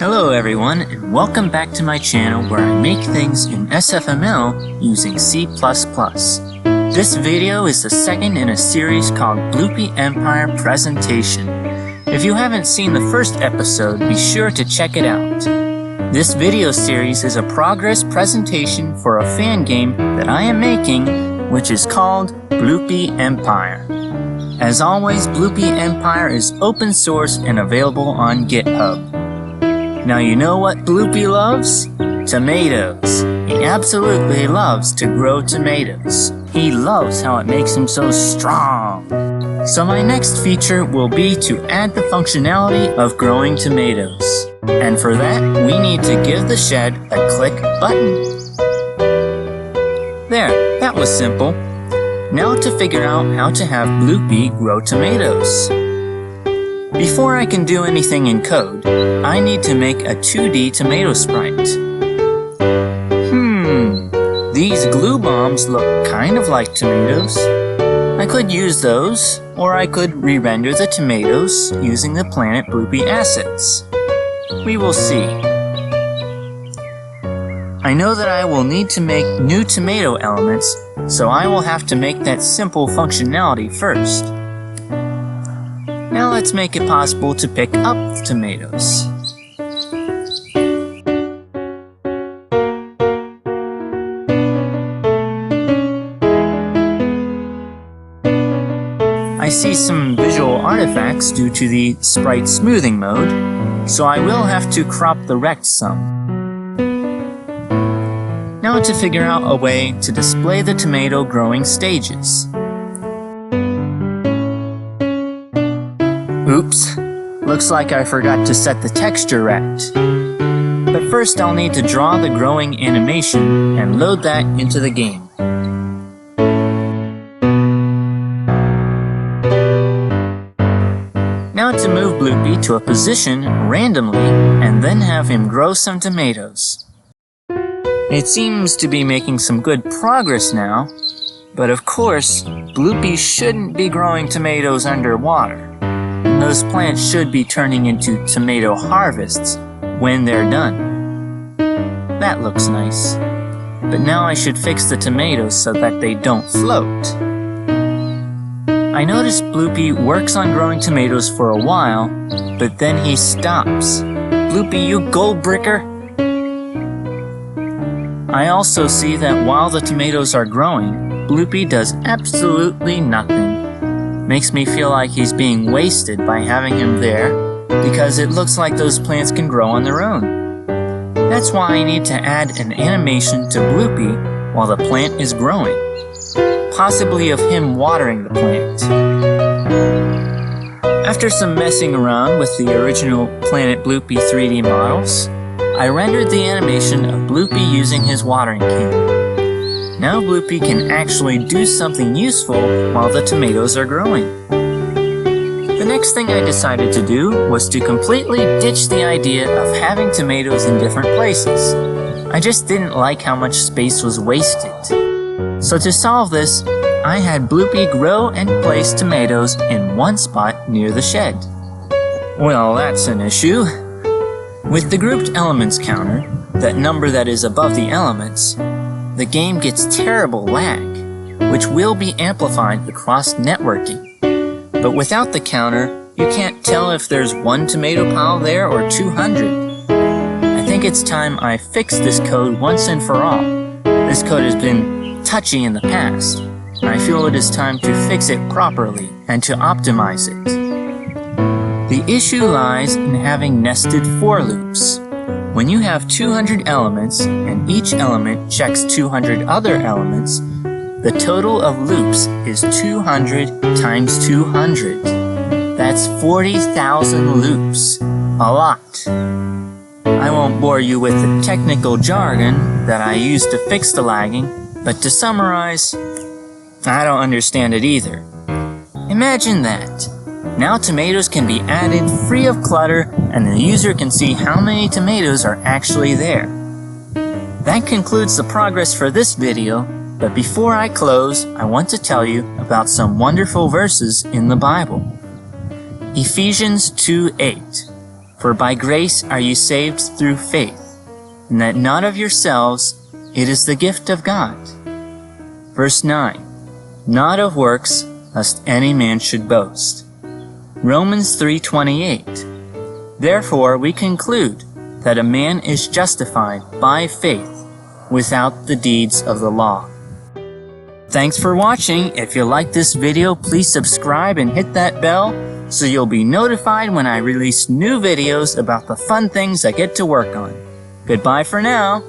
Hello everyone, and welcome back to my channel where I make things in SFML using C++. This video is the second in a series called Blupi Empire Presentation. If you haven't seen the first episode, be sure to check it out. This video series is a progress presentation for a fan game that I am making, which is called Blupi Empire. As always, Blupi Empire is open source and available on GitHub. Now you know what Blupi loves? Tomatoes. He absolutely loves to grow tomatoes. He loves how it makes him so strong. So my next feature will be to add the functionality of growing tomatoes. And for that, we need to give the shed a click button. There, that was simple. Now to figure out how to have Blupi grow tomatoes. Before I can do anything in code, I need to make a 2D tomato sprite. These glue bombs look kind of like tomatoes. I could use those, or I could re-render the tomatoes using the Planet Blupi assets. We will see. I know that I will need to make new tomato elements, so I will have to make that simple functionality first. Now let's make it possible to pick up the tomatoes. I see some visual artifacts due to the sprite smoothing mode, so I will have to crop the rect some. Now to figure out a way to display the tomato growing stages. Oops, looks like I forgot to set the texture rect. But first I'll need to draw the growing animation and load that into the game. Now to move Blupi to a position randomly and then have him grow some tomatoes. It seems to be making some good progress now, but of course, Blupi shouldn't be growing tomatoes underwater. Those plants should be turning into tomato harvests when they're done. That looks nice. But now I should fix the tomatoes so that they don't float. I noticed Blupi works on growing tomatoes for a while, but then he stops. Blupi, you gold bricker! I also see that while the tomatoes are growing, Blupi does absolutely nothing. Makes me feel like he's being wasted by having him there, because it looks like those plants can grow on their own. That's why I need to add an animation to Blupi while the plant is growing, possibly of him watering the plant. After some messing around with the original Planet Blupi 3D models, I rendered the animation of Blupi using his watering can. Now Blupi can actually do something useful while the tomatoes are growing. The next thing I decided to do was to completely ditch the idea of having tomatoes in different places. I just didn't like how much space was wasted. So to solve this, I had Blupi grow and place tomatoes in one spot near the shed. Well, that's an issue. With the grouped elements counter, that number that is above the elements, the game gets terrible lag, which will be amplified across networking. But without the counter, you can't tell if there's one tomato pile there or 200. I think it's time I fix this code once and for all. This code has been touchy in the past, and I feel it is time to fix it properly and to optimize it. The issue lies in having nested for loops. When you have 200 elements, and each element checks 200 other elements, the total of loops is 200 times 200. That's 40,000 loops. A lot. I won't bore you with the technical jargon that I use to fix the lagging, but to summarize, I don't understand it either. Imagine that. Now tomatoes can be added free of clutter, and the user can see how many tomatoes are actually there. That concludes the progress for this video, but before I close, I want to tell you about some wonderful verses in the Bible. Ephesians 2:8. For by grace are you saved through faith, and that not of yourselves, it is the gift of God. Verse 9, not of works, lest any man should boast. Romans 3:28, therefore we conclude that a man is justified by faith without the deeds of the law. Thanks for watching. If you like this video, please subscribe and hit that bell so you'll be notified when I release new videos about the fun things I get to work on. Goodbye for now.